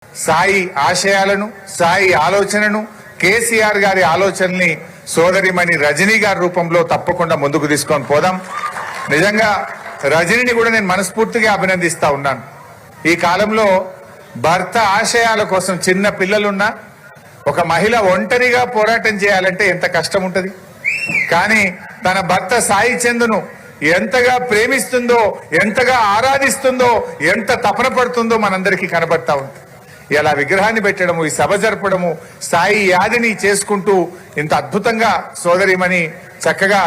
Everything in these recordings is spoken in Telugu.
సాయి ఆశయాలను, సాయి ఆలోచనను, కేసీఆర్ గారి ఆలోచనల్ని సోదరిమణి రజనీ గారి రూపంలో తప్పకుండా ముందుకు తీసుకొని పోదాం. నిజంగా రజనీని కూడా నేను మనస్ఫూర్తిగా అభినందిస్తా ఉన్నాను. ఈ కాలంలో భర్త ఆశయాల కోసం చిన్న పిల్లలున్నా ఒక మహిళ ఒంటరిగా పోరాటం చేయాలంటే ఎంత కష్టం ఉంటుంది. కానీ తన భర్త సాయి చందును ఎంతగా ప్రేమిస్తుందో, ఎంతగా ఆరాధిస్తుందో, ఎంత తపన పడుతుందో మనందరికీ కనబడతా ఉంది. ఇలా విగ్రహాన్ని పెట్టడము, ఈ సభ జరపడము, సాయి యాదిని చేసుకుంటూ ఇంత అద్భుతంగా సోదరిమణి చక్కగా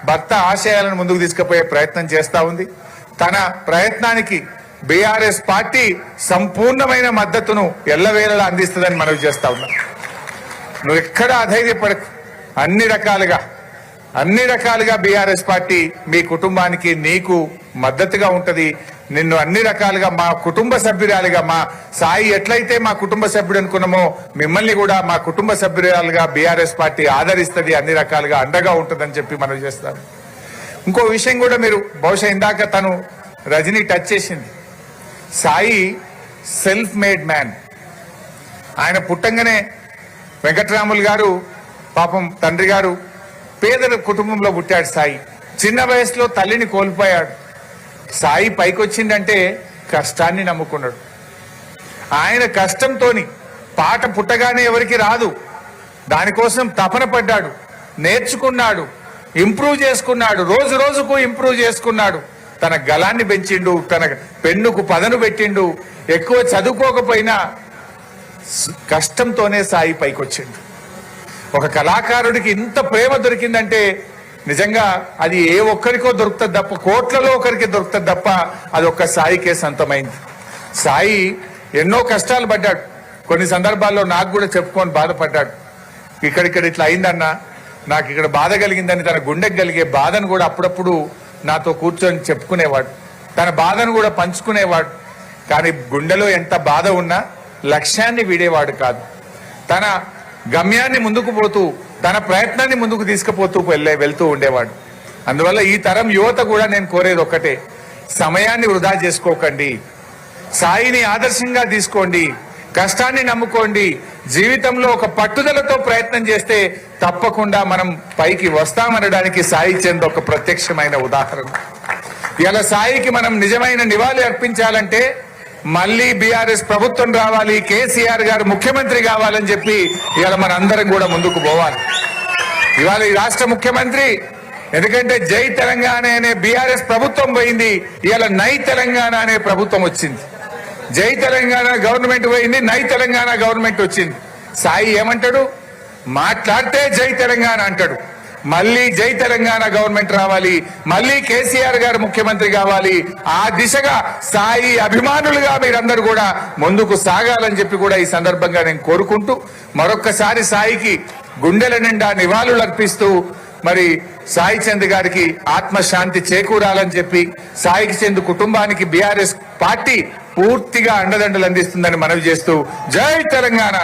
భర్త ఆశయాలను ముందుకు తీసుకుపోయే ప్రయత్నం చేస్తా ఉంది. తన ప్రయత్నానికి బీఆర్ఎస్ పార్టీ సంపూర్ణమైన మద్దతును ఎల్లవేళలా అందిస్తుందని మనవి చేస్తా ఉన్నాం. నువ్వు ఎక్కడ అధైర్యపడకు. అన్ని రకాలుగా బీఆర్ఎస్ పార్టీ మీ కుటుంబానికి, నీకు మద్దతుగా ఉంటది. నిన్ను అన్ని రకాలుగా మా కుటుంబ సభ్యురాలుగా, మా సాయి ఎట్లయితే మా కుటుంబ సభ్యుడు అనుకున్నామో మిమ్మల్ని కూడా మా కుటుంబ సభ్యురాలుగా బీఆర్ఎస్ పార్టీ ఆదరిస్తుంది, అన్ని రకాలుగా అండగా ఉంటుందని చెప్పి మనం చేస్తాం. ఇంకో విషయం కూడా మీరు బహుశా ఇందాక తను రజనీ టచ్ చేసింది. Sai self made man. ఆయన పుట్టంగానే వెంకట్రాములు గారు పాపం తండ్రి గారు పేదల కుటుంబంలో పుట్టాడు. సాయి చిన్న వయసులో తల్లిని కోల్పోయాడు. సాయి పైకొచ్చిందంటే కష్టాన్ని నమ్ముకున్నాడు. ఆయన కష్టంతోని పాట పుట్టగానే ఎవరికి రాదు, దానికోసం తపన పడ్డాడు, నేర్చుకున్నాడు, ఇంప్రూవ్ చేసుకున్నాడు, రోజు రోజుకు ఇంప్రూవ్ చేసుకున్నాడు. తన గలాన్ని పెంచిండు, తన పెన్నుకు పదను పెట్టిండు. ఎక్కువ చదువుకోకపోయినా కష్టంతోనే సాయి పైకొచ్చిండు. ఒక కళాకారుడికి ఇంత ప్రేమ దొరికిందంటే నిజంగా అది ఏ ఒక్కరికో దొరుకుతుంది తప్ప, కోట్లలో ఒకరికి దొరుకుతుంది తప్ప అది ఒక్క సాయికే సొంతమైంది. సాయి ఎన్నో కష్టాలు పడ్డాడు. కొన్ని సందర్భాల్లో నాకు కూడా చెప్పుకొని బాధపడ్డాడు. ఇక్కడ ఇట్లా అయిందన్నా, నాకు ఇక్కడ బాధ కలిగిందని తన గుండెకి కలిగే బాధను కూడా అప్పుడప్పుడు నాతో కూర్చొని చెప్పుకునేవాడు. తన బాధను కూడా పంచుకునేవాడు. కానీ గుండెలో ఎంత బాధ ఉన్నా లక్ష్యాన్ని వీడేవాడు కాదు. తన గమ్యాన్ని ముందుకు పోతూ, తన ప్రయత్నాన్ని ముందుకు తీసుకుపోతూ వెళ్తూ ఉండేవాడు. అందువల్ల ఈ తరం యువత కూడా నేను కోరేది ఒక్కటే, సమయాన్ని వృధా చేసుకోకండి, సాయిని ఆదర్శంగా తీసుకోండి, కష్టాన్ని నమ్ముకోండి. జీవితంలో ఒక పట్టుదలతో ప్రయత్నం చేస్తే తప్పకుండా మనం పైకి వస్తామనడానికి సాయి చంద్ ఒక ప్రత్యక్షమైన ఉదాహరణ. ఇలా సాయికి మనం నిజమైన నివాళి అర్పించాలంటే మళ్ళీ బీఆర్ఎస్ ప్రభుత్వం రావాలి, కేసీఆర్ గారు ముఖ్యమంత్రి కావాలని చెప్పి ఇవాళ మన అందరం కూడా ముందుకు పోవాలి. ఇవాళ ఈ రాష్ట్ర ముఖ్యమంత్రి, ఎందుకంటే జై తెలంగాణ అనే బీఆర్ఎస్ ప్రభుత్వం పోయింది, ఇవాళ నై తెలంగాణ అనే ప్రభుత్వం వచ్చింది. జై తెలంగాణ గవర్నమెంట్ పోయింది, నై తెలంగాణ గవర్నమెంట్ వచ్చింది. సాయి ఏమంటాడు? మాట్లాడితే జై తెలంగాణ అంటాడు. మళ్ళీ జై తెలంగాణ గవర్నమెంట్ రావాలి, మళ్ళీ కేసీఆర్ గారు ముఖ్యమంత్రి కావాలి. ఆ దిశగా సాయి అభిమానులుగా మీరందరూ కూడా ముందుకు సాగాలని చెప్పి కూడా ఈ సందర్భంగా నేను కోరుకుంటూ మరొక్కసారి సాయికి గుండెల నిండా నివాళులు అర్పిస్తూ మరి సాయి చంద్ గారికి ఆత్మశాంతి చేకూరాలని చెప్పి, సాయి చంద్ కుటుంబానికి బీఆర్ఎస్ పార్టీ పూర్తిగా అండదండలు అందిస్తుందని మనవి చేస్తూ జై తెలంగాణ.